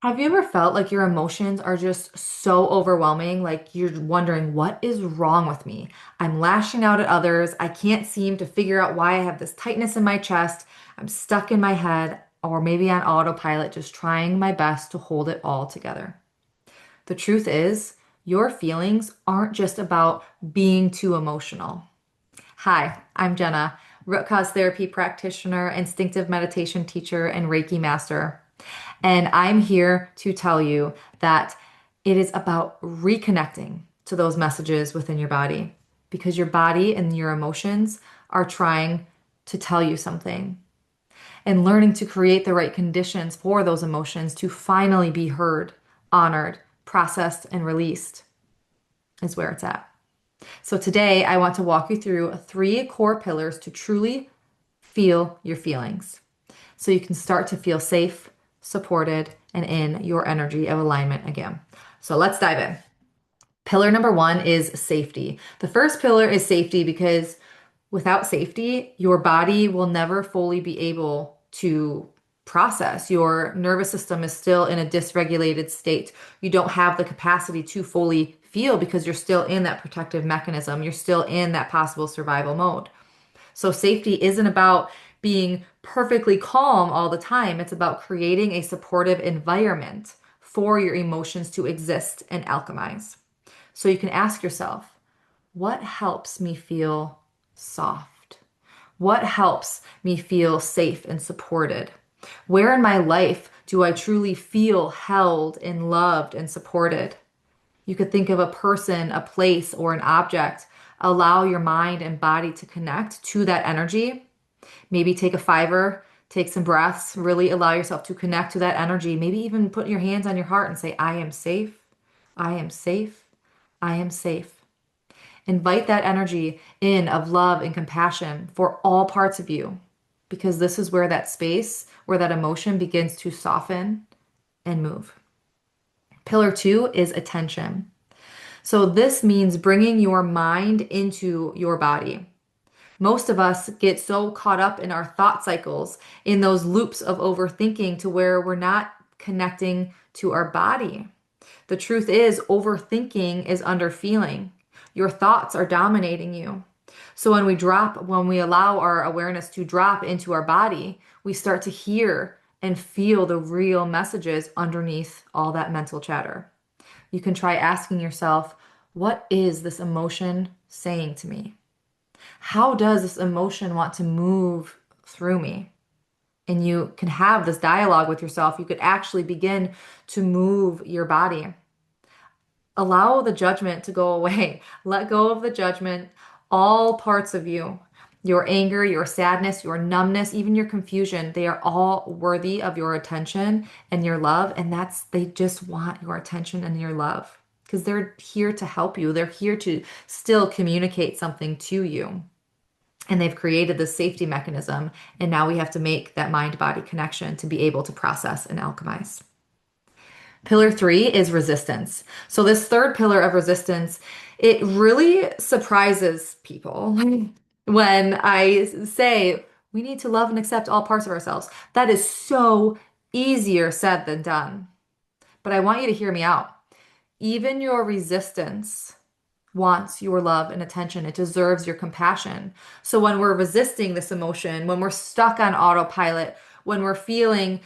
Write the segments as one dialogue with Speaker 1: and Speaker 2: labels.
Speaker 1: Have you ever felt like your emotions are just so overwhelming? Like you're wondering, what is wrong with me? I'm lashing out at others. I can't seem to figure out why I have this tightness in my chest. I'm stuck in my head, or maybe on autopilot, just trying my best to hold it all together. The truth is, your feelings aren't just about being too emotional. Hi, I'm Jenna, root cause therapy practitioner, instinctive meditation teacher, and Reiki master. And I'm here to tell you that it is about reconnecting to those messages within your body because your body and your emotions are trying to tell you something. And learning to create the right conditions for those emotions to finally be heard, honored, processed, and released is where it's at. So today I want to walk you through three core pillars to truly feel your feelings so you can start to feel safe, supported, and in your energy of alignment again. So let's dive in. Pillar number one is safety. The first pillar is safety because without safety, your body will never fully be able to process. Your nervous system is still in a dysregulated state. You don't have the capacity to fully feel because you're still in that protective mechanism. You're still in that possible survival mode. So safety isn't about being perfectly calm all the time. It's about creating a supportive environment for your emotions to exist and alchemize. So you can ask yourself, what helps me feel soft? What helps me feel safe and supported? Where in my life do I truly feel held and loved and supported? You could think of a person, a place, or an object. Allow your mind and body to connect to that energy. Maybe take a fiver, take some breaths, really allow yourself to connect to that energy. Maybe even put your hands on your heart and say, I am safe. I am safe. I am safe. Invite that energy in of love and compassion for all parts of you, because this is where that space, where that emotion begins to soften and move. Pillar two is attention. So this means bringing your mind into your body. Most of us get so caught up in our thought cycles, in those loops of overthinking to where we're not connecting to our body. The truth is, overthinking is under feeling. Your thoughts are dominating you. So when we allow our awareness to drop into our body, we start to hear and feel the real messages underneath all that mental chatter. You can try asking yourself, what is this emotion saying to me? How does this emotion want to move through me? And you can have this dialogue with yourself. You could actually begin to move your body. Allow the judgment to go away. Let go of the judgment. All parts of you, your anger, your sadness, your numbness, even your confusion, they are all worthy of your attention and your love. And they just want your attention and your love because they're here to help you. They're here to still communicate something to you. And they've created this safety mechanism. And now we have to make that mind body connection to be able to process and alchemize. Pillar three is resistance. So this third pillar of resistance, it really surprises people when I say we need to love and accept all parts of ourselves. That is so easier said than done. But I want you to hear me out. Even your resistance wants your love and attention. It deserves your compassion. So when we're resisting this emotion, when we're stuck on autopilot, when we're feeling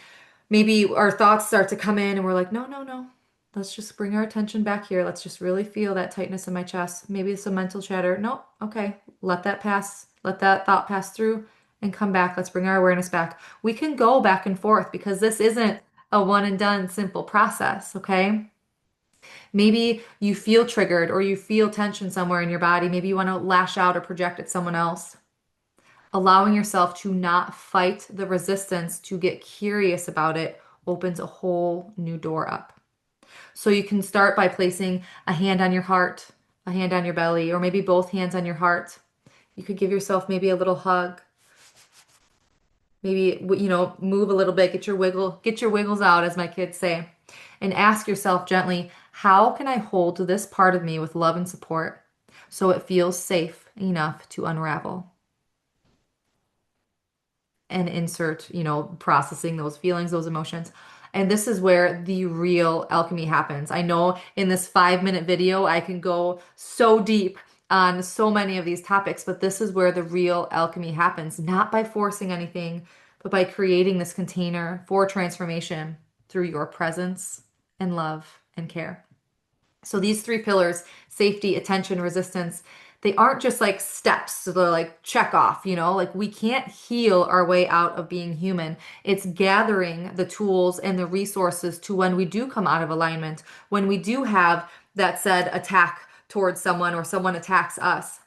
Speaker 1: maybe our thoughts start to come in and we're like, no, no, no. Let's just bring our attention back here. Let's just really feel that tightness in my chest. Maybe it's some mental chatter. No, okay. Let that pass. Let that thought pass through and come back. Let's bring our awareness back. We can go back and forth because this isn't a one and done simple process, okay? Maybe you feel triggered or you feel tension somewhere in your body. Maybe you want to lash out or project at someone else. Allowing yourself to not fight the resistance, to get curious about it, opens a whole new door up. So you can start by placing a hand on your heart, a hand on your belly, or maybe both hands on your heart. You could give yourself maybe a little hug. Maybe, move a little bit, get your wiggles out, as my kids say, and ask yourself gently, how can I hold this part of me with love and support so it feels safe enough to unravel? And insert, processing those feelings, those emotions. And this is where the real alchemy happens. I know in this 5 minute video, I can go so deep on so many of these topics, but this is where the real alchemy happens, not by forcing anything, but by creating this container for transformation through your presence and love and care. So these three pillars, safety, attention, resistance, they aren't just like steps. So they're like check off, like we can't heal our way out of being human. It's gathering the tools and the resources to when we do come out of alignment, when we do have that said attack towards someone or someone attacks us.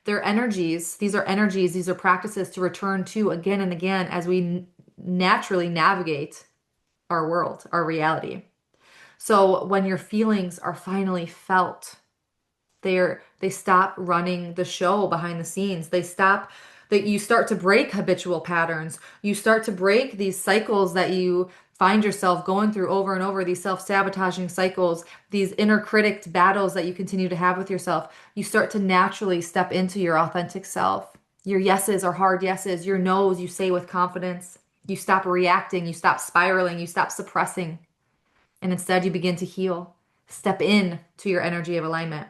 Speaker 1: They're energies. These are energies. These are practices to return to again and again as we naturally navigate our world, our reality. So when your feelings are finally felt, they stop running the show behind the scenes. They stop that you start to break habitual patterns. You start to break these cycles that you find yourself going through over and over, these self-sabotaging cycles, these inner critic battles that you continue to have with yourself. You start to naturally step into your authentic self. Your yeses are hard yeses. Your nos you say with confidence. You stop reacting, you stop spiraling, you stop suppressing, and instead you begin to heal. Step in to your energy of alignment.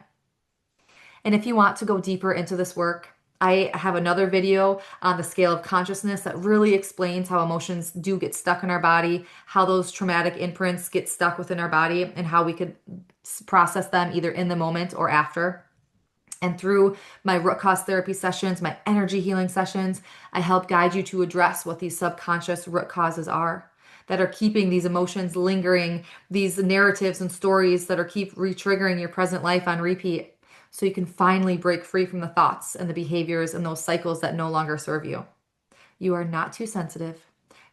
Speaker 1: And if you want to go deeper into this work, I have another video on the scale of consciousness that really explains how emotions do get stuck in our body, how those traumatic imprints get stuck within our body, and how we could process them either in the moment or after. And through my root cause therapy sessions, my energy healing sessions, I help guide you to address what these subconscious root causes are that are keeping these emotions lingering, these narratives and stories that are keep re-triggering your present life on repeat, so you can finally break free from the thoughts and the behaviors and those cycles that no longer serve you. You are not too sensitive.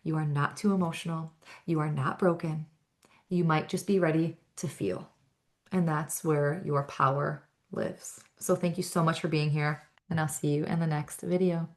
Speaker 1: You are not too emotional. You are not broken. You might just be ready to feel. And that's where your power lives. So thank you so much for being here, and I'll see you in the next video.